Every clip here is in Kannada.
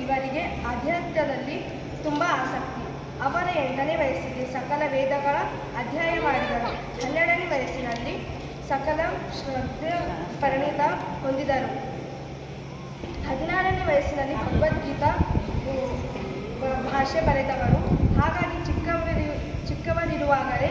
ಇವರಿಗೆ ಆಧ್ಯಾತ್ಮದಲ್ಲಿ ತುಂಬ ಆಸಕ್ತಿ. ಅವರ 8ನೇ ವಯಸ್ಸಿಗೆ ಸಕಲ ವೇದಗಳ ಅಧ್ಯಯನ ಮಾಡಿದರು. 12ನೇ ವಯಸ್ಸಿನಲ್ಲಿ ಸಕಲ ಶ್ರದ್ಧೆ ಪರಿಣಿತ ಹೊಂದಿದರು. 16ನೇ ವಯಸ್ಸಿನಲ್ಲಿ ಭಗವದ್ಗೀತಾ ಭಾಷೆ ಬರೆದವರು. ಹಾಗಾಗಿ ಚಿಕ್ಕವರಿರುವಾಗಲೇ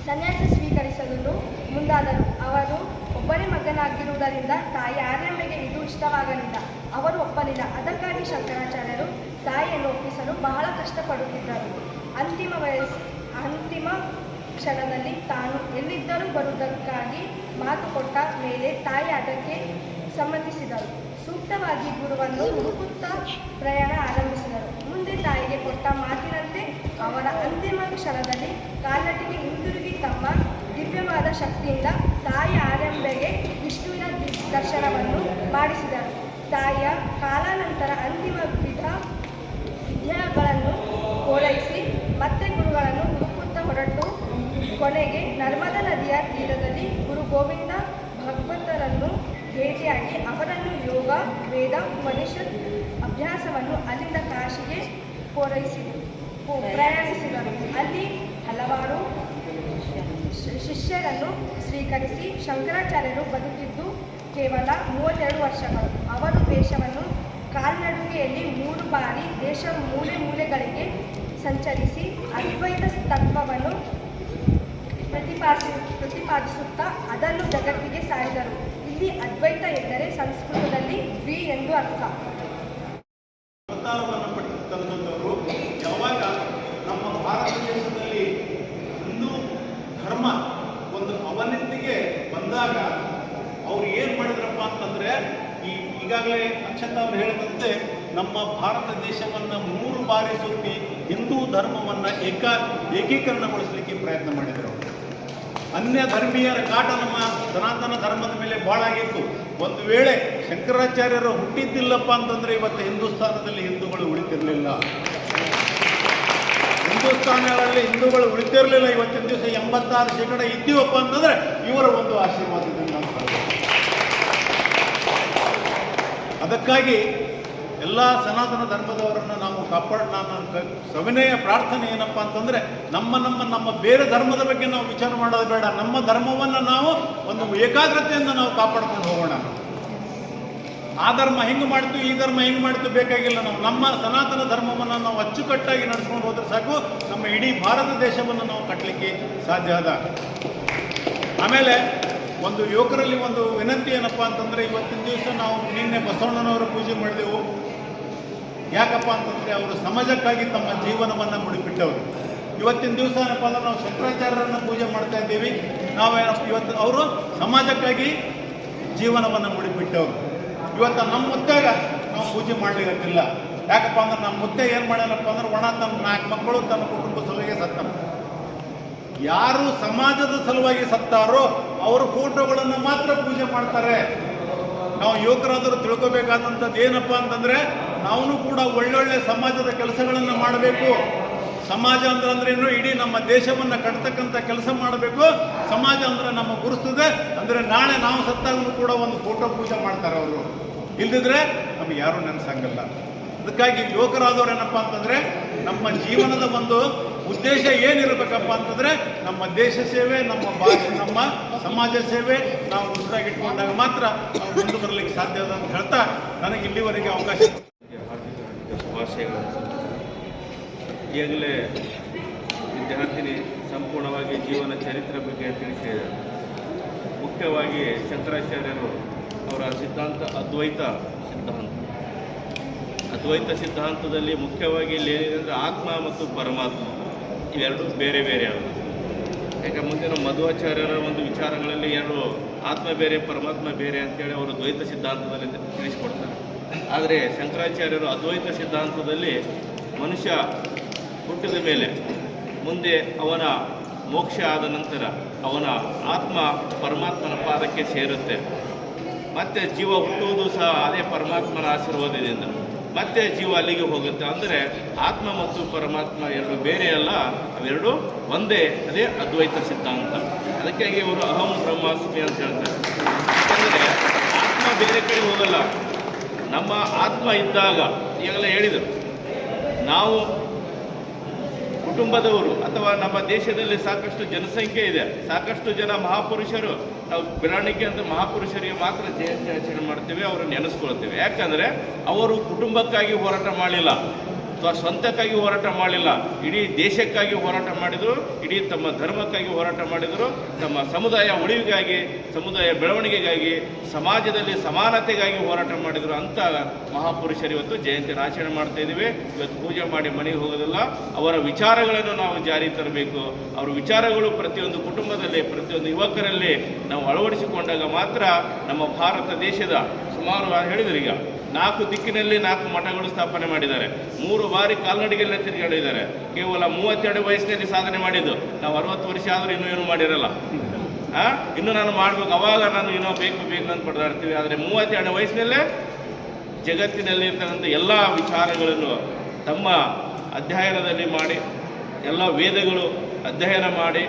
ಸನ್ಯಾಸ ಸ್ವೀಕರಿಸಲು ಮುಂದಾದರು. ಅವರು ಒಬ್ಬನೇ ಮಗನಾಗಿರುವುದರಿಂದ ತಾಯಿ ಆರ್ಯಂಬೆಗೆ ಇದು ಇಷ್ಟವಾಗಲಿಲ್ಲ. ಅವರು ಒಪ್ಪಲಿಲ್ಲ. ಅದಕ್ಕಾಗಿ ಶಂಕರಾಚಾರ್ಯರು ತಾಯಿಯನ್ನು ಒಪ್ಪಿಸಲು ಬಹಳ ಕಷ್ಟಪಡುತ್ತಿದ್ದರು. ಅಂತಿಮ ಕ್ಷಣದಲ್ಲಿ ತಾನು ಎಲ್ಲಿದ್ದರೂ ಬರುವುದಕ್ಕಾಗಿ ಮಾತು ಕೊಟ್ಟ ಮೇಲೆ ತಾಯಿ ಅದಕ್ಕೆ ಸಮ್ಮತಿಸಿದರು. ಸೂಕ್ತವಾಗಿ ಗುರುವನ್ನು ಹುಡುಕುತ್ತಾ ಪ್ರಯಾಣ ಆರಂಭಿಸಿದರು. ಮುಂದೆ ತಾಯಿಗೆ ಕೊಟ್ಟ ಮಾತಿನಂತೆ ಅವರ ಅಂತಿಮ ಕ್ಷಣದಲ್ಲಿ ಕಾಲ್ನಟಿಗೆ ಹಿಂದಿರುಗಿ ತಮ್ಮ ದಿವ್ಯವಾದ ಶಕ್ತಿಯಿಂದ ತಾಯಿ ಆರಂಭೆಗೆ ವಿಷ್ಣುವಿನ ದರ್ಶನವನ್ನು ಮಾಡಿಸಿದರು. ತಾಯಿಯ ಕಾಲಾನಂತರ ಅಂತಿಮ ವಿದ್ಯೆಗಳನ್ನು ಪೂರೈಸಿ ಮತ್ತೆ ಗುರುಗಳನ್ನು ಹುಡುಕುತ್ತಾ ಹೊರಟು ಕೊನೆಗೆ ನರ್ಮದಾ ನದಿಯ ತೀರದಲ್ಲಿ ಗುರು ಗೋವಿಂದ ಭಗವತರನ್ನು ಭೇಟಿಯಾಗಿ ಅವರನ್ನು ಯೋಗ, ವೇದ, ಉಪನಿಷತ್ ಅಭ್ಯಾಸವನ್ನು ಅಲ್ಲಿಂದ ಕಾಶಿಗೆ ಪ್ರಯಾಣಿಸಿದರು. ಅಲ್ಲಿ ಹಲವಾರು ಶಿಷ್ಯರನ್ನು ಸ್ವೀಕರಿಸಿ ಶಂಕರಾಚಾರ್ಯರು ಬದುಕಿದ್ದು ಕೇವಲ 32 ವರ್ಷಗಳು. ಅವರು ದೇಶವನ್ನು ಕಾಲ್ನಡಿಗೆಯಲ್ಲಿ 3 ಬಾರಿ ದೇಶ ಮೂಲೆ ಮೂಲೆಗಳಿಗೆ ಸಂಚರಿಸಿ ಅದ್ವೈತ ತತ್ವವನ್ನು ಪ್ರತಿಪಾದಿಸುತ್ತಾ ಅದನ್ನು ಜಗತ್ತಿಗೆ ಸಾರಿದರು. ಇಲ್ಲಿ ಅದ್ವೈತ ಎಂದರೆ ಸಂಸ್ಕೃತದಲ್ಲಿ ದ್ವಿ ಎಂದು ಅರ್ಥ. ಅವತಾರವನ್ನು ಪಡೆದುಕೊಂಡವರು ಯಾವಾಗ ನಮ್ಮ ಭಾರತ ದೇಶದಲ್ಲಿ ಹಿಂದೂ ಧರ್ಮ ಒಂದು ಅವನತಿಗೆ ಬಂದಾಗ ಅವ್ರು ಏನು ಮಾಡಿದ್ರಪ್ಪ ಅಂತಂದರೆ ಈಗಾಗಲೇ ಅಕ್ಷತಾ ಅವರು ಹೇಳಿದಂತೆ ನಮ್ಮ ಭಾರತ ದೇಶವನ್ನು 3 ಬಾರಿ ಸುತ್ತಿ ಹಿಂದೂ ಧರ್ಮವನ್ನು ಏಕೀಕರಣಗೊಳಿಸಲಿಕ್ಕೆ ಪ್ರಯತ್ನ ಮಾಡಿದರು. ಅನ್ಯ ಧರ್ಮೀಯರ ಕಾಟ ನಮ್ಮ ಸನಾತನ ಧರ್ಮದ ಮೇಲೆ ಭಾಳ ಆಗಿತ್ತು. ಒಂದು ವೇಳೆ ಶಂಕರಾಚಾರ್ಯರು ಹುಟ್ಟಿದ್ದಿಲ್ಲಪ್ಪ ಅಂತಂದರೆ ಇವತ್ತು ಹಿಂದೂಸ್ತಾನದಲ್ಲಿ ಹಿಂದೂಗಳು ಉಳಿತಿರಲಿಲ್ಲ. ಹಿಂದೂಸ್ತಾನಗಳಲ್ಲಿ ಹಿಂದೂಗಳು ಉಳಿತಿರಲಿಲ್ಲ. ಇವತ್ತಿನ ದಿವಸ 86% ಇದ್ದೀವಪ್ಪ ಅಂತಂದರೆ ಇವರ ಒಂದು ಆಶೀರ್ವಾದದಿಂದ ಅಂತ. ಅದಕ್ಕಾಗಿ ಎಲ್ಲ ಸನಾತನ ಧರ್ಮದವರನ್ನು ನಾವು ನಾನು ಸವಿನಯ ಪ್ರಾರ್ಥನೆ ಏನಪ್ಪ ಅಂತಂದರೆ ನಮ್ಮ ಬೇರೆ ಧರ್ಮದ ಬಗ್ಗೆ ನಾವು ವಿಚಾರ ಮಾಡೋದು ಬೇಡ. ನಮ್ಮ ಧರ್ಮವನ್ನು ನಾವು ಒಂದು ಏಕಾಗ್ರತೆಯಿಂದ ನಾವು ಕಾಪಾಡ್ಕೊಂಡು ಹೋಗೋಣ. ಆ ಧರ್ಮ ಹಿಂಗೆ ಮಾಡ್ತು, ಈ ಧರ್ಮ ಹಿಂಗೆ ಮಾಡ್ತು ಬೇಕಾಗಿಲ್ಲ. ನಮ್ಮ ಸನಾತನ ಧರ್ಮವನ್ನು ನಾವು ಅಚ್ಚುಕಟ್ಟಾಗಿ ನಡೆಸ್ಕೊಂಡು ಹೋದ್ರೆ ಸಾಕು, ನಮ್ಮ ಇಡೀ ಭಾರತ ದೇಶವನ್ನು ನಾವು ಕಟ್ಟಲಿಕ್ಕೆ ಸಾಧ್ಯ ಅದ. ಆಮೇಲೆ ಒಂದು ಯುವಕರಲ್ಲಿ ಒಂದು ವಿನಂತಿ ಏನಪ್ಪ ಅಂತಂದರೆ, ಇವತ್ತಿನ ದಿವಸ ನಾವು ನಿನ್ನೆ ಬಸವಣ್ಣನವರ ಪೂಜೆ ಮಾಡಿದೆವು. ಯಾಕಪ್ಪ ಅಂತಂದರೆ ಅವರು ಸಮಾಜಕ್ಕಾಗಿ ತಮ್ಮ ಜೀವನವನ್ನು ಮುಡಿಪಿಟ್ಟವರು. ಇವತ್ತಿನ ದಿವಸ ಏನಪ್ಪ ಅಂದ್ರೆ ನಾವು ಶಂಕರಾಚಾರ್ಯರನ್ನು ಪೂಜೆ ಮಾಡ್ತಾ ಇದ್ದೀವಿ. ನಾವೇನಪ್ಪ ಇವತ್ತು ಅವರು ಸಮಾಜಕ್ಕಾಗಿ ಜೀವನವನ್ನು ಮುಡಿಪಿಟ್ಟವರು. ಇವತ್ತು ನಮ್ಮ ಮುತ್ತಾಗ ನಾವು ಪೂಜೆ ಮಾಡಲಿಕ್ಕಿಲ್ಲ. ಯಾಕಪ್ಪ ಅಂದ್ರೆ ನಮ್ಮ ಮುತ್ತೆ ಏನು ಮಾಡ್ಯಾನಪ್ಪ ಅಂದ್ರೆ ತನ್ನ 4 ಮಕ್ಕಳು ತನ್ನ ಕುಟುಂಬ ಸಲುವಾಗಿ ಸತ್ತ. ಯಾರು ಸಮಾಜದ ಸಲುವಾಗಿ ಸತ್ತಾರೋ ಅವರ ಫೋಟೋಗಳನ್ನು ಮಾತ್ರ ಪೂಜೆ ಮಾಡ್ತಾರೆ. ನಾವು ಯುವಕರಾದರೂ ತಿಳ್ಕೋಬೇಕಾದಂಥದ್ದು ಏನಪ್ಪ ಅಂತಂದರೆ, ನಾವು ಕೂಡ ಒಳ್ಳೊಳ್ಳೆ ಸಮಾಜದ ಕೆಲಸಗಳನ್ನು ಮಾಡಬೇಕು. ಸಮಾಜ ಅಂದ್ರೆ ಏನು, ಇಡೀ ನಮ್ಮ ದೇಶವನ್ನು ಕಟ್ತಕ್ಕಂಥ ಕೆಲಸ ಮಾಡಬೇಕು. ಸಮಾಜ ಅಂದರೆ ನಮ್ಮ ಗುರುಸ್ತದೆ. ಅಂದರೆ ನಾಳೆ ನಾವು ಸತ್ತಾಗೂ ಕೂಡ ಒಂದು ಫೋಟೋ ಪೂಜೆ ಮಾಡ್ತಾರೆ ಅವರು. ಇಲ್ಲದಿದ್ರೆ ನಮಗೆ ಯಾರೂ ನೆನೆಸಂಗಲ್ಲ. ಅದಕ್ಕಾಗಿ ಯುವಕರಾದವ್ರು ಏನಪ್ಪ ಅಂತಂದರೆ, ನಮ್ಮ ಜೀವನದ ಒಂದು ಉದ್ದೇಶ ಏನಿರಬೇಕಪ್ಪ ಅಂತಂದರೆ ನಮ್ಮ ದೇಶ ಸೇವೆ, ನಮ್ಮ ಭಾಷೆ, ನಮ್ಮ ಸಮಾಜ ಸೇವೆ ನಾವು ಉಸಿರಾಗಿಟ್ಕೊಂಡಾಗ ಮಾತ್ರ ನಾವು ಮುಂದೆ ಬರಲಿಕ್ಕೆ ಸಾಧ್ಯ ಅದ ಅಂತ ಹೇಳ್ತಾ ನನಗೆ ಇಲ್ಲಿವರೆಗೆ ಅವಕಾಶ. ಶುಭಾಶಯಗಳು. ಈಗಾಗಲೇ ವಿದ್ಯಾರ್ಥಿನಿ ಸಂಪೂರ್ಣವಾಗಿ ಜೀವನ ಚರಿತ್ರೆ ಬಗ್ಗೆ ತಿಳಿಸಿದ್ದಾರೆ. ಮುಖ್ಯವಾಗಿ ಶಂಕರಾಚಾರ್ಯರು ಅವರ ಸಿದ್ಧಾಂತ ಅದ್ವೈತ ಸಿದ್ಧಾಂತ. ಅದ್ವೈತ ಸಿದ್ಧಾಂತದಲ್ಲಿ ಮುಖ್ಯವಾಗಿ ಇಲ್ಲಿ ಏನಿದೆ ಅಂದರೆ ಆತ್ಮ ಮತ್ತು ಪರಮಾತ್ಮ ಇವೆರಡು ಬೇರೆ ಬೇರೆ ಅಲ್ಲ. ಯಾಕೆ ಮುಂದಿನ ಮಧ್ವಾಚಾರ್ಯರ ಒಂದು ವಿಚಾರಗಳಲ್ಲಿ ಎರಡು ಆತ್ಮ ಬೇರೆ ಪರಮಾತ್ಮ ಬೇರೆ ಅಂತೇಳಿ ಅವರು ದ್ವೈತ ಸಿದ್ಧಾಂತದಲ್ಲಿ ತಿಳಿಸಿಕೊಡ್ತಾರೆ. ಆದರೆ ಶಂಕರಾಚಾರ್ಯರು ಅದ್ವೈತ ಸಿದ್ಧಾಂತದಲ್ಲಿ ಮನುಷ್ಯ ಹುಟ್ಟಿದ ಮೇಲೆ ಮುಂದೆ ಅವನ ಮೋಕ್ಷ ಆದ ನಂತರ ಅವನ ಆತ್ಮ ಪರಮಾತ್ಮನ ಪಾದಕ್ಕೆ ಸೇರುತ್ತೆ. ಮತ್ತೆ ಜೀವ ಹುಟ್ಟುವುದು ಸಹ ಅದೇ ಪರಮಾತ್ಮನ ಆಶೀರ್ವಾದದಿಂದ ಮತ್ತೆ ಜೀವ ಅಲ್ಲಿಗೆ ಹೋಗುತ್ತೆ. ಅಂದರೆ ಆತ್ಮ ಮತ್ತು ಪರಮಾತ್ಮ ಎರಡು ಬೇರೆ ಅಲ್ಲ, ಅವೆರಡು ಒಂದೇ. ಅದೇ ಅದ್ವೈತ ಸಿದ್ಧಾಂತ. ಅದಕ್ಕಾಗಿ ಇವರು ಅಹಂ ಬ್ರಹ್ಮಾಸ್ಮಿ ಅಂತ ಹೇಳ್ತಾರೆ. ಯಾಕಂದರೆ ಆತ್ಮ ಬೇರೆ ಕಡೆ ಹೋಗಲ್ಲ, ನಮ್ಮ ಆತ್ಮ ಇದ್ದಾಗ ಈಗಲೇ ಹೇಳಿದರು, ನಾವು ಕುಟುಂಬದವರು ಅಥವಾ ನಮ್ಮ ದೇಶದಲ್ಲಿ ಸಾಕಷ್ಟು ಜನಸಂಖ್ಯೆ ಇದೆ, ಸಾಕಷ್ಟು ಜನ ಮಹಾಪುರುಷರು, ನಾವು ಬೆಳವಣಿಗೆ ಅಂತ ಮಹಾಪುರುಷರಿಗೆ ಮಾತ್ರ ಜಯಂತಿ ಆಚರಣೆ ಮಾಡ್ತೇವೆ, ಅವರನ್ನು ನೆನೆಸ್ಕೊಳ್ತೇವೆ. ಯಾಕಂದರೆ ಅವರು ಕುಟುಂಬಕ್ಕಾಗಿ ಹೋರಾಟ ಮಾಡಲಿಲ್ಲ ಅಥವಾ ಸ್ವಂತಕ್ಕಾಗಿ ಹೋರಾಟ ಮಾಡಲಿಲ್ಲ, ಇಡೀ ದೇಶಕ್ಕಾಗಿ ಹೋರಾಟ ಮಾಡಿದರು, ಇಡೀ ತಮ್ಮ ಧರ್ಮಕ್ಕಾಗಿ ಹೋರಾಟ ಮಾಡಿದರು, ತಮ್ಮ ಸಮುದಾಯ ಉಳಿವಿಗಾಗಿ, ಸಮುದಾಯ ಬೆಳವಣಿಗೆಗಾಗಿ, ಸಮಾಜದಲ್ಲಿ ಸಮಾನತೆಗಾಗಿ ಹೋರಾಟ ಮಾಡಿದರು. ಅಂತ ಮಹಾಪುರುಷರು ಇವತ್ತು ಜಯಂತಿಯನ್ನು ಆಚರಣೆ ಮಾಡ್ತಾ ಇದ್ದೀವಿ. ಇವತ್ತು ಪೂಜೆ ಮಾಡಿ ಮನೆಗೆ ಹೋಗೋದಿಲ್ಲ, ಅವರ ವಿಚಾರಗಳನ್ನು ನಾವು ಜಾರಿ ತರಬೇಕು. ಅವರ ವಿಚಾರಗಳು ಪ್ರತಿಯೊಂದು ಕುಟುಂಬದಲ್ಲಿ, ಪ್ರತಿಯೊಂದು ಯುವಕರಲ್ಲಿ ನಾವು ಅಳವಡಿಸಿಕೊಂಡಾಗ ಮಾತ್ರ ನಮ್ಮ ಭಾರತ ದೇಶದ ಸುಮಾರು ಹೇಳಿದ್ರು ಈಗ 4 ದಿಕ್ಕಿನಲ್ಲಿ 4 ಮಠಗಳು ಸ್ಥಾಪನೆ ಮಾಡಿದ್ದಾರೆ, 3 ಬಾರಿ ಕಾಲ್ನಡಿಗೆಲ್ಲ ತಿರುಗಾಡಿದ್ದಾರೆ. ಕೇವಲ 32 ವಯಸ್ಸಿನಲ್ಲಿ ಸಾಧನೆ ಮಾಡಿದ್ದು. ನಾವು 60 ವರ್ಷ ಆದರೂ ಇನ್ನೂ ಏನೂ ಮಾಡಿರಲ್ಲ. ಇನ್ನೂ ನಾನು ಮಾಡಬೇಕು, ಅವಾಗ ನಾನು ಏನೋ ಬೇಕು ಅಂತ ಪಡೆದಾಡ್ತೀವಿ. ಆದರೆ 32 ವಯಸ್ಸಿನಲ್ಲೇ ಜಗತ್ತಿನಲ್ಲಿ ಇರ್ತಕ್ಕಂಥ ಎಲ್ಲ ವಿಚಾರಗಳನ್ನು ತಮ್ಮ ಅಧ್ಯಯನದಲ್ಲಿ ಮಾಡಿ, ಎಲ್ಲ ವೇದಗಳು ಅಧ್ಯಯನ ಮಾಡಿ,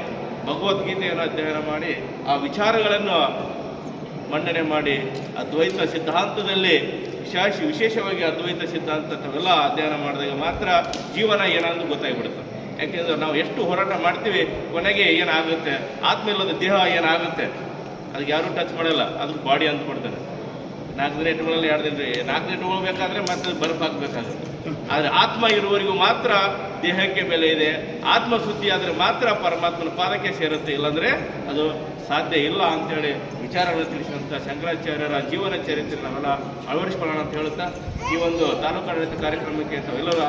ಭಗವದ್ಗೀತೆಯನ್ನು ಅಧ್ಯಯನ ಮಾಡಿ, ಆ ವಿಚಾರಗಳನ್ನು ಮಂಡನೆ ಮಾಡಿ, ಅದ್ವೈತ ಸಿದ್ಧಾಂತದಲ್ಲಿ ವಿಶೇಷವಾಗಿ ಅದ್ವೈತ ಸಿದ್ಧಾಂತ ತಾವೆಲ್ಲ ಅಧ್ಯಯನ ಮಾಡಿದಾಗ ಮಾತ್ರ ಜೀವನ ಏನಾದರೂ ಗೊತ್ತಾಗ್ಬಿಡುತ್ತೆ. ಯಾಕೆಂದರೆ ನಾವು ಎಷ್ಟು ಹೋರಾಟ ಮಾಡ್ತೀವಿ, ಕೊನೆಗೆ ಏನಾಗುತ್ತೆ, ಆತ್ಮ ಇಲ್ಲದ ದೇಹ ಏನಾಗುತ್ತೆ ಅದಕ್ಕೆ ಯಾರೂ ಟಚ್ ಮಾಡಲ್ಲ, ಅದ್ರ ಬಾಡಿ ಅಂತ ಕೊಡ್ತಾರೆ. 4 ದಿನ ಇಟ್ಕೊಳ್ಳಲ್ಲ, 2 ದಿನ 4 ದಿನ ಇಟ್ಕೊಳ್ಬೇಕಾದ್ರೆ ಮತ್ತೆ ಬರಫ್ ಹಾಕಬೇಕಾಗುತ್ತೆ. ಆದರೆ ಆತ್ಮ ಇರುವವರೆಗೂ ಮಾತ್ರ ದೇಹಕ್ಕೆ ಬೆಲೆ ಇದೆ. ಆತ್ಮ ಶುದ್ಧಿ ಆದರೆ ಮಾತ್ರ ಪರಮಾತ್ಮನ ಪಾದಕ್ಕೆ ಸೇರುತ್ತೆ, ಇಲ್ಲಾಂದರೆ ಅದು ಸಾಧ್ಯ ಇಲ್ಲ ಅಂತೇಳಿ ವಿಚಾರವನ್ನು ತಿಳಿಸಿದಂಥ ಶಂಕರಾಚಾರ್ಯರ ಜೀವನ ಚರಿತ್ರೆ ನಾವೆಲ್ಲ ಅಳವಡಿಸ್ಕೊಳ್ಳೋಣ ಅಂತ ಹೇಳುತ್ತಾ ಈ ಒಂದು ತಾಲೂಕು ಆಡಳಿತ ಕಾರ್ಯಕ್ರಮಕ್ಕೆ ತಾವೆಲ್ಲರೂ